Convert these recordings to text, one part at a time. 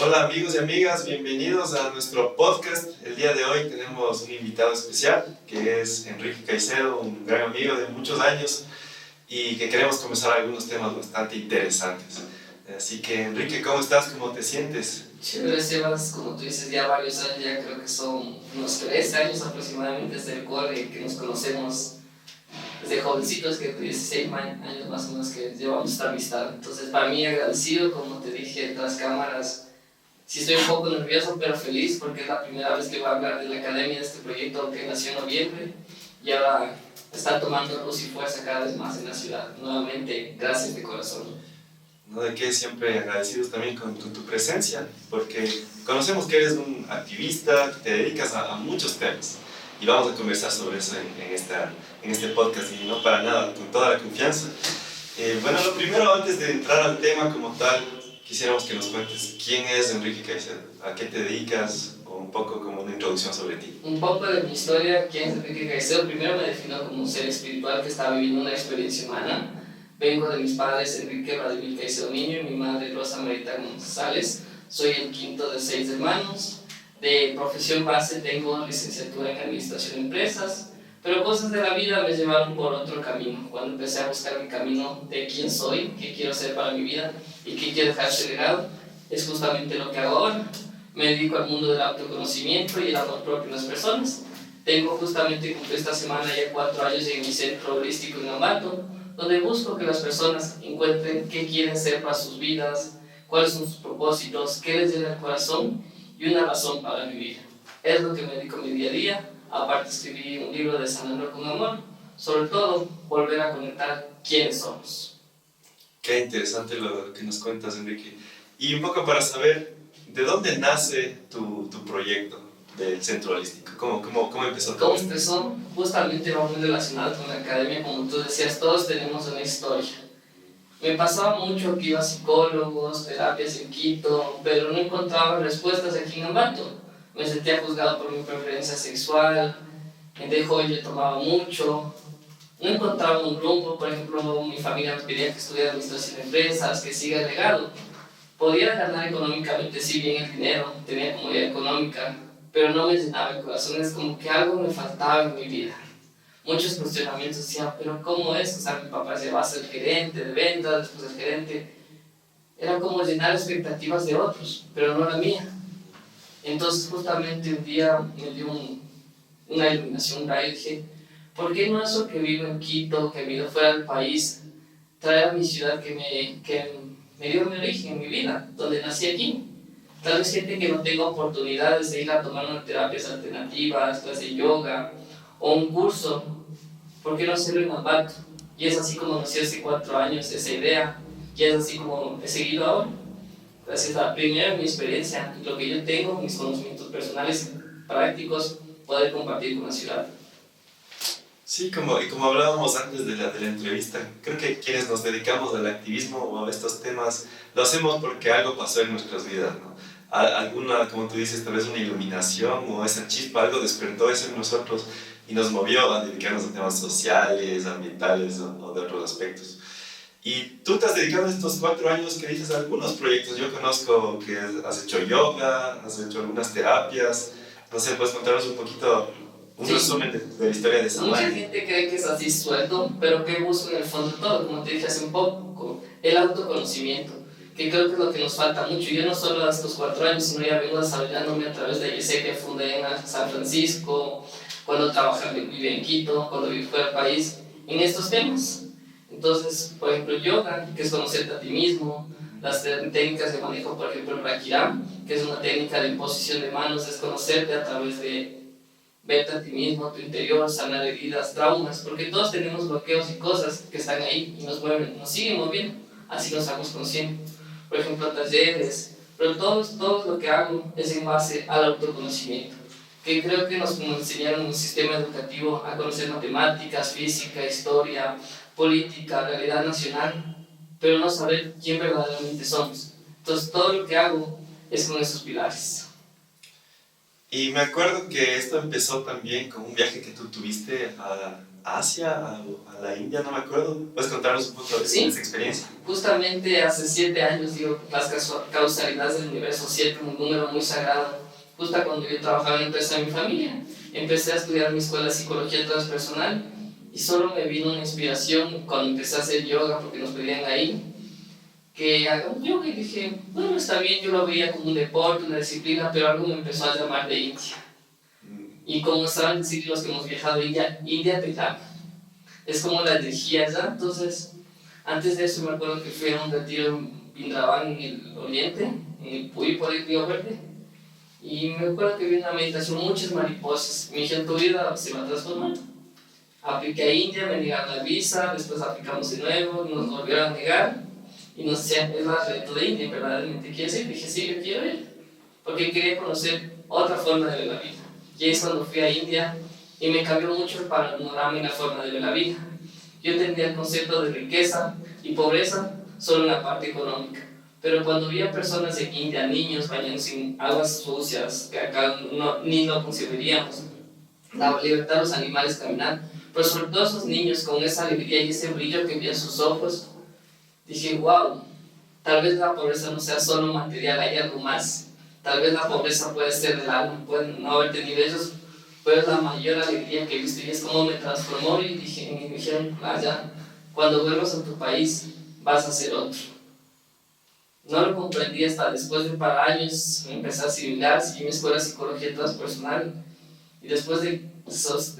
Hola amigos y amigas, bienvenidos a nuestro podcast. El día de hoy tenemos un invitado especial que es Enrique Caicedo, un gran amigo de muchos años y que queremos conversar algunos temas bastante interesantes. Así que Enrique, ¿cómo estás? ¿Cómo te sientes? Chévere, Sebas, como tú dices, ya varios años, ya creo que son unos 3 años aproximadamente desde el cole que nos conocemos desde jovencitos, que 16 años más o menos que llevamos esta amistad. Entonces, para mí agradecido, como te dije, tras cámaras. Sí estoy un poco nervioso, pero feliz porque es la primera vez que voy a hablar de la academia, de este proyecto que nació en noviembre y ahora está tomando luz y fuerza cada vez más en la ciudad. Nuevamente, gracias de corazón. No, de qué, siempre agradecidos también con tu presencia, porque conocemos que eres un activista, que te dedicas a muchos temas y vamos a conversar sobre eso en este podcast y no para nada, con toda la confianza. Bueno, lo primero, antes de entrar al tema como tal, quisiéramos que nos cuentes quién es Enrique Caicedo, a qué te dedicas, o un poco como una introducción sobre ti. Un poco de mi historia, quién es Enrique Caicedo. Primero me defino como un ser espiritual que está viviendo una experiencia humana. Vengo de mis padres Enrique Vladimir Caicedo Niño y mi madre Rosa Marita González. Soy el quinto de 6 hermanos. De profesión base tengo licenciatura en Administración de Empresas, pero cosas de la vida me llevaron por otro camino. Cuando empecé a buscar mi camino de quién soy, qué quiero ser para mi vida y qué quiero dejar ese legado, es justamente lo que hago ahora. Me dedico al mundo del autoconocimiento y el amor propio en las personas. Tengo justamente, cumplí esta semana ya 4 años en mi centro holístico en Ambato, donde busco que las personas encuentren qué quieren ser para sus vidas, cuáles son sus propósitos, qué les llena el corazón y una razón para vivir. Es lo que me dedico mi día a día. Aparte escribí un libro de Sanando con Amor, sobre todo volver a conectar quiénes somos. Qué interesante lo que nos cuentas, Enrique. Y un poco para saber, ¿de dónde nace tu proyecto del centro holístico? ¿Cómo empezó todo? ¿Cómo empezó? Justamente va muy relacionado con la academia, como tú decías, todos tenemos una historia. Me pasaba mucho que iba a psicólogos, terapias en Quito, pero no encontraba respuestas aquí en Ambato. Me sentía juzgado por mi preferencia sexual, de joven yo tomaba mucho, no encontraba un rumbo. Por ejemplo, mi familia me pedía que estudiara administración de empresas, que siga el legado. Podía ganar económicamente, sí, bien el dinero, tenía comodidad económica, pero no me llenaba el corazón, es como que algo me faltaba en mi vida. Muchos cuestionamientos decían, pero ¿cómo es? O sea, mi papá se va a ser gerente de ventas, después el gerente. Era como llenar expectativas de otros, pero no la mía. Entonces justamente un día me dio una iluminación, un rayo, y dije, ¿por qué no eso que vivo en Quito, que vivo fuera del país, traer a mi ciudad que me dio mi origen en mi vida, donde nací aquí? Tal vez gente que no tenga oportunidades de ir a tomar unas terapias alternativas, clases de yoga o un curso, ¿por qué no hacerlo en Ambato? Y es así como nació hace 4 años esa idea, y es así como he seguido ahora. Gracias a primero mi experiencia y lo que yo tengo, mis conocimientos personales, prácticos, poder compartir con la ciudad. Sí, como hablábamos antes de la entrevista, creo que quienes nos dedicamos al activismo o a estos temas, lo hacemos porque algo pasó en nuestras vidas, ¿no? Alguna, como tú dices, tal vez una iluminación o esa chispa, algo despertó eso en nosotros y nos movió a dedicarnos a temas sociales, ambientales o de otros aspectos. Y tú te has dedicado estos 4 años que dices a algunos proyectos. Yo conozco que has hecho yoga, has hecho algunas terapias. No sé, ¿puedes contarnos un poquito, un resumen de la historia de esa Mucha manera? gente cree que es así suelto, pero que busca en el fondo todo, como te dije hace un poco, el autoconocimiento, que creo que es lo que nos falta mucho. Yo no solo de estos 4 años, sino ya vengo desarrollándome a través de IEC que fundé en San Francisco, cuando trabajé, viví en Quito, cuando viví fuera del país, en estos temas. Entonces, por ejemplo, yoga, que es conocerte a ti mismo, las técnicas de manejo, por ejemplo, el Rakiram, que es una técnica de imposición de manos, es conocerte a través de verte a ti mismo, tu interior, sanar heridas, traumas, porque todos tenemos bloqueos y cosas que están ahí y nos mueven, nos siguen moviendo, así nos hagamos conscientes. Por ejemplo, talleres, pero todo lo que hago es en base al autoconocimiento, que creo que nos enseñaron en un sistema educativo a conocer matemáticas, física, historia, política, realidad nacional, pero no saber quién verdaderamente somos. Entonces todo lo que hago es con esos pilares. Y me acuerdo que esto empezó también con un viaje que tú tuviste Asia, a la India, no me acuerdo. ¿Puedes contarnos un poco de esa experiencia? Justamente hace 7 años, digo, las causalidades del universo, 7, un número muy sagrado. Justo cuando yo trabajaba en la empresa de mi familia, empecé a estudiar mi escuela de psicología transpersonal y solo me vino una inspiración cuando empecé a hacer yoga, porque nos pedían ahí que haga un yoga, y dije, bueno, está bien, yo lo veía como un deporte, una disciplina, pero algo me empezó a llamar de India. Y como saben decir los que hemos viajado a India, India te llama. Es como la energía ya. Entonces, antes de eso me acuerdo que fui a un retiro en Vrindavan, en el oriente, en el Puy, por el Río Verde. Y me acuerdo que vi una meditación, muchas mariposas. Me dijeron, tu vida se va a transformar. Apliqué a India, me negaron la visa, después aplicamos de nuevo, nos volvieron a negar. Y nos decían, es la reto de India, ¿verdaderamente quieres ir? Dije, sí, yo quiero ir. Porque quería conocer otra forma de ver la vida. Y ahí es cuando fui a India y me cambió mucho el panorama y la forma de ver la vida. Yo entendía el concepto de riqueza y pobreza solo en la parte económica. Pero cuando vi a personas en India, niños bañándose en aguas sucias, que acá ni lo consideraríamos, la libertad de los animales caminar, pero sobre todo esos niños con esa alegría y ese brillo que vi en sus ojos, dije, wow, tal vez la pobreza no sea solo material, hay algo más. Tal vez la pobreza puede ser del alma, pueden no haber tenido ellos, pero es la mayor alegría que he visto y es como me transformó y me dijeron, ya, cuando vuelvas a tu país vas a ser otro. No lo comprendí hasta después de años, empecé a asimilar, seguí mi escuela de psicología transpersonal y después de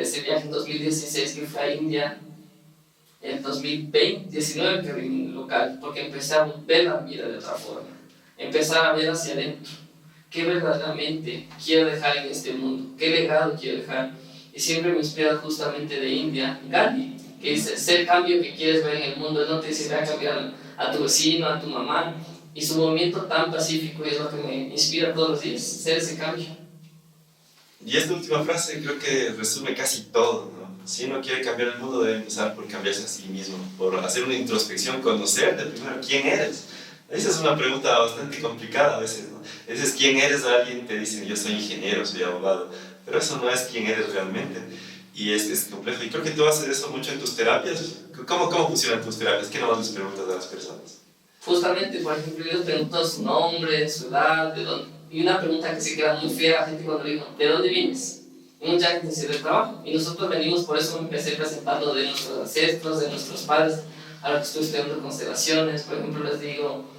ese viaje en 2016 que fui a India, en 2019 que vine local, porque empecé a ver la vida de otra forma, empezar a ver hacia adentro. ¿Qué verdaderamente quiero dejar en este mundo? ¿Qué legado quiero dejar? Y siempre me inspira justamente de India, Gandhi, que dice, ser el cambio que quieres ver en el mundo, no te dice, a cambiar a tu vecino, a tu mamá, y su movimiento tan pacífico es lo que me inspira todos los días, ser ese cambio. Y esta última frase creo que resume casi todo, ¿no? Si uno quiere cambiar el mundo debe empezar por cambiarse a sí mismo, por hacer una introspección, conocerte primero, ¿quién eres? Esa es una pregunta bastante complicada a veces, ¿no? A veces, ¿quién eres? Alguien te dice, yo soy ingeniero, soy abogado, pero eso no es quién eres realmente. Y es complejo. Y creo que tú haces eso mucho en tus terapias. ¿Cómo funcionan tus terapias? ¿Qué nomás les preguntas a las personas? Justamente, por ejemplo, yo les pregunto su nombre, su edad, de dónde. Y una pregunta que se queda muy fea a la gente cuando le digo, ¿de dónde vienes? Y mucha gente dice, del trabajo. Y nosotros venimos, por eso me empecé presentando de nuestros ancestros, de nuestros padres. Ahora que estoy estudiando constelaciones, por ejemplo, les digo,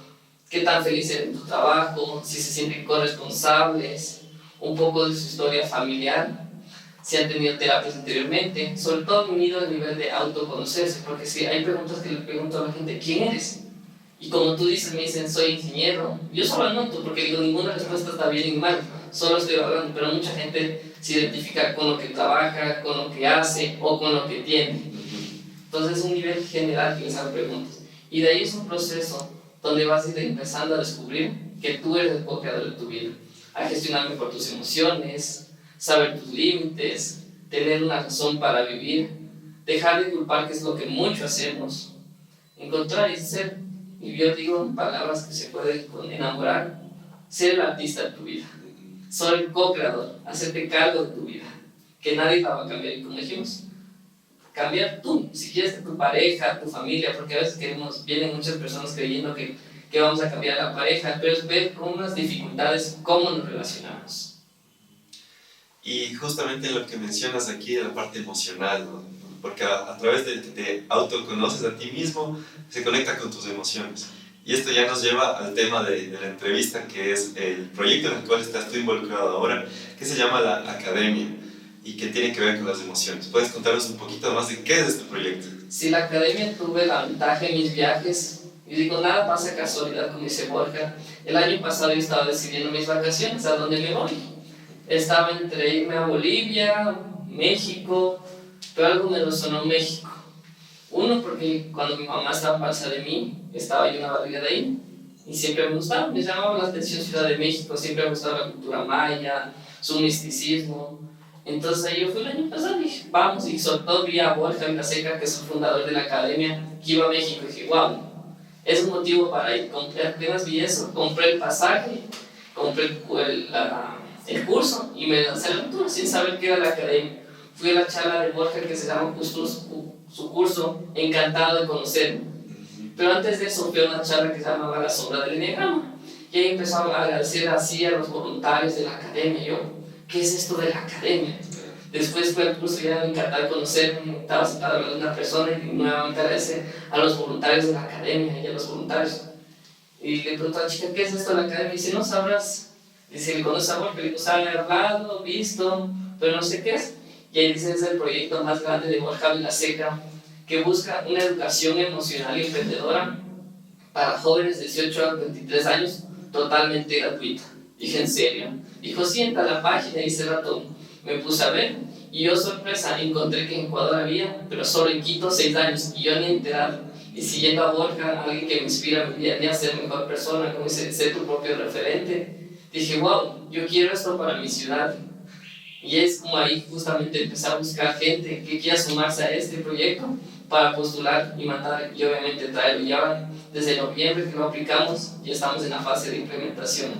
qué tan feliz eres en tu trabajo, si se sienten corresponsables, un poco de su historia familiar, si han tenido terapias anteriormente, sobre todo unido al nivel de autoconocerse, porque si hay preguntas que le pregunto a la gente, ¿quién eres? Y como tú dices, me dicen, soy ingeniero, yo solo anoto, porque digo, ninguna respuesta está bien ni mal, solo estoy hablando, pero mucha gente se identifica con lo que trabaja, con lo que hace o con lo que tiene. Entonces es un nivel general que les hago preguntas. Y de ahí es un proceso donde vas a ir empezando a descubrir que tú eres el co-creador de tu vida, a gestionar mejor tus emociones, saber tus límites, tener una razón para vivir, dejar de culpar, que es lo que mucho hacemos, encontrar y ser, y yo digo palabras que se pueden enamorar, ser el artista de tu vida, ser el co-creador, hacerte cargo de tu vida, que nadie la va a cambiar, y como dijimos, cambiar tú, si quieres, tu pareja, tu familia, porque a veces vienen muchas personas creyendo que vamos a cambiar a la pareja, pero es ver con unas dificultades cómo nos relacionamos. Y justamente lo que mencionas aquí de la parte emocional, ¿no? Porque a través de que te autoconoces a ti mismo, se conecta con tus emociones. Y esto ya nos lleva al tema de la entrevista, que es el proyecto en el cual estás tú involucrado ahora, que se llama la Academia, y que tiene que ver con las emociones. ¿Puedes contarnos un poquito más de qué es este proyecto? Sí, la Academia tuve la ventaja en mis viajes. Y digo, nada pasa casualidad, como dice Borja. El año pasado yo estaba decidiendo mis vacaciones, a dónde me voy. Estaba entre irme a Bolivia, México, pero algo me resonó México. Uno, porque cuando mi mamá estaba embarazada de mí, estaba yo en la barriga de ahí. Y siempre me gustaba, me llamaba la atención Ciudad de México, siempre me gustaba la cultura maya, su misticismo. Entonces ahí yo fui el año pasado y dije, vamos, y sobre todo vi a Borja Vilaseca, que es el fundador de la Academia, que iba a México, y dije, wow, es un motivo para ir. Apenas vi eso, compré el pasaje, compré el curso y me lancé a la aventura sin saber qué era la Academia. fui a la charla de Borja que se llama justo su curso, encantado de conocerme. Pero antes de eso fui a una charla que se llamaba La Sombra del Enneagrama. Y ahí empezó a agradecer así a los voluntarios de la academia. Yo, ¿qué es esto de la academia? Después fue al curso, ya me encantaba de conocerme, estaba sentado hablando de una persona y nuevamente agradecer a los voluntarios de la academia y a los voluntarios. Y le preguntó a la chica, ¿qué es esto de la academia? Y dice, no sabrás. Dice, ¿le conoces a Borja? Le digo, sabe, hablado, visto, pero no sé qué es. Y ahí dice, es el proyecto más grande de Borja Vilaseca, que busca una educación emocional y emprendedora para jóvenes de 18 a 23 años, totalmente gratuita. Dije, ¿en serio? Dijo, sí, entra a la página y ese rato me puse a ver. Y yo, sorpresa, encontré que en Ecuador había, pero solo en Quito, 6 años. Y yo ni enterado. Y siguiendo a Borja, alguien que me inspira a ser mejor persona, como dice, ser tu propio referente. Dije, wow, yo quiero esto para mi ciudad. Y es como ahí justamente empecé a buscar gente que quiera sumarse a este proyecto para postular y mandar y obviamente traerlo. Y ahora, desde noviembre que lo aplicamos, ya estamos en la fase de implementación.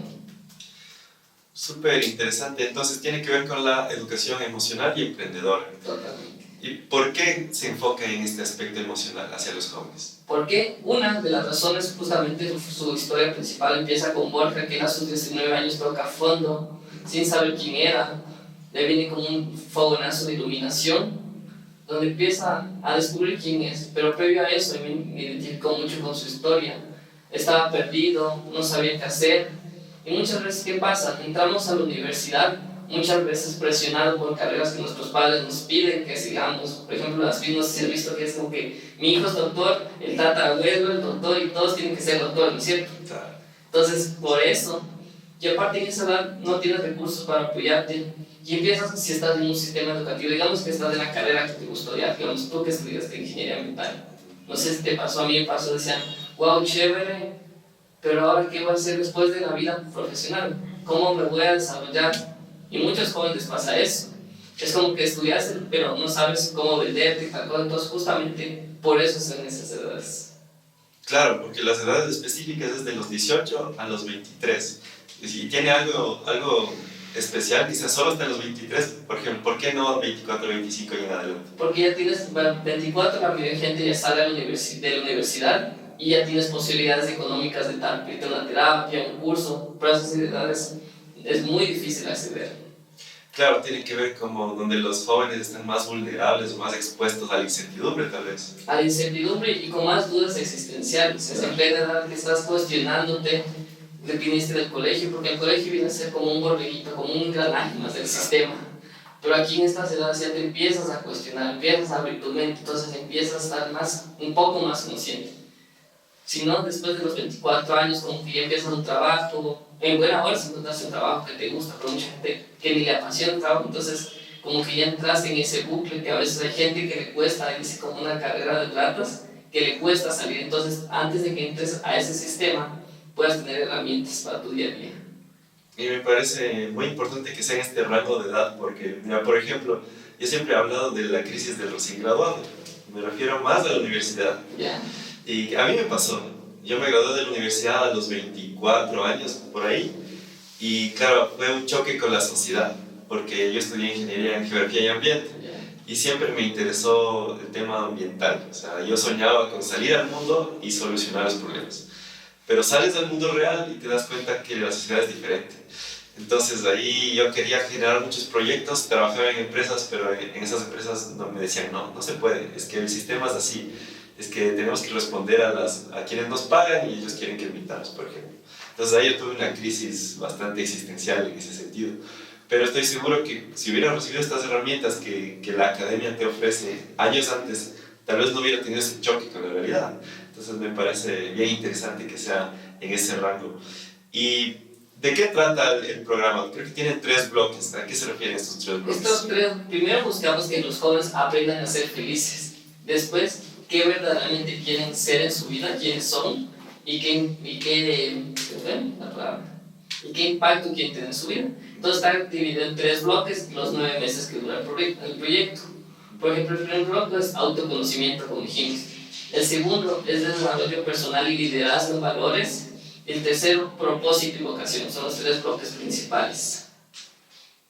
Súper interesante. Entonces tiene que ver con la educación emocional y emprendedora. Totalmente. ¿Y por qué se enfoca en este aspecto emocional hacia los jóvenes? Porque una de las razones, justamente su historia principal empieza con Borja, que a sus 19 años toca a fondo, sin saber quién era. Le viene como un fogonazo de iluminación, donde empieza a descubrir quién es. Pero previo a eso, me identificó mucho con su historia. Estaba perdido, no sabía qué hacer. Y muchas veces, ¿qué pasa? Entramos a la universidad, muchas veces presionados por carreras que nuestros padres nos piden que sigamos. Por ejemplo, las FIS, no sé si has visto que es como que mi hijo es doctor, el tatarabuelo es doctor y todos tienen que ser doctores, ¿no es cierto? Entonces, por eso, y aparte en esa edad no tienes recursos para apoyarte. Y empiezas, si estás en un sistema educativo, digamos que estás en la carrera que te gusta estudiar, digamos tú que estudiaste ingeniería ambiental. No sé si te pasó, a mí me pasó, decían, wow, chévere, pero ahora ¿qué voy a hacer después de la vida profesional? ¿Cómo me voy a desarrollar? Y muchos jóvenes pasa eso. Es como que estudiaste, pero no sabes cómo venderte y tal cosa. Entonces, justamente por eso son esas edades. Claro, porque las edades específicas es de los 18 a los 23. Y tiene algo especial, quizás solo hasta los 23, por ejemplo, ¿por qué no 24, 25 y en adelante? Porque ya tienes 24, la mayoría de gente ya sale de la universidad y ya tienes posibilidades económicas de irte a una terapia, un curso, pero a esas edades es muy difícil acceder. Claro, tiene que ver como donde los jóvenes están más vulnerables o más expuestos a la incertidumbre, tal vez. A la incertidumbre y con más dudas existenciales. Es en plena edad que estás cuestionándote, que viniste del colegio, porque el colegio viene a ser como un borreguito, como un engranaje más del sistema. Pero aquí en estas edades ya te empiezas a cuestionar, empiezas a abrir tu mente, entonces empiezas a estar un poco más consciente. Si no, después de los 24 años, como que ya empiezas un trabajo, en buena hora si encuentras un trabajo que te gusta, pero mucha gente que ni le apasiona el trabajo, entonces como que ya entraste en ese bucle que a veces hay gente que le cuesta, dice como una carrera de ratas, que le cuesta salir. Entonces, antes de que entres a ese sistema, puedas tener herramientas para tu día a día. Y me parece muy importante que sea en este rango de edad, porque, mira, por ejemplo, yo siempre he hablado de la crisis del recién graduado, me refiero más a la universidad. Yeah. Y a mí me pasó, yo me gradué de la universidad a los 24 años, por ahí, y claro, fue un choque con la sociedad, porque yo estudié ingeniería en geografía y ambiente, y siempre me interesó el tema ambiental, o sea, yo soñaba con salir al mundo y solucionar los problemas. Pero sales del mundo real y te das cuenta que la sociedad es diferente. Entonces ahí yo quería generar muchos proyectos, trabajaba en empresas, pero en esas empresas no me decían, no se puede, es que el sistema es así, es que tenemos que responder a quienes nos pagan y ellos quieren que invitamos, por ejemplo. Entonces ahí yo tuve una crisis bastante existencial en ese sentido. Pero estoy seguro que si hubiera recibido estas herramientas que la academia te ofrece años antes, tal vez no hubiera tenido ese choque con la realidad. Entonces me parece bien interesante que sea en ese rango. ¿Y de qué trata el programa? Creo que tienen 3 bloques. ¿A qué se refieren estos 3 bloques? Primero buscamos que los jóvenes aprendan a ser felices. Después, qué verdaderamente quieren ser en su vida, quiénes son y qué impacto quieren tener en su vida. Entonces está dividido en 3 bloques, los 9 meses que dura el proyecto. Por ejemplo, el primer bloque es autoconocimiento, como dijimos. El segundo es desarrollo personal y liderazgo en valores. El tercero, propósito y vocación. Son los 3 bloques principales.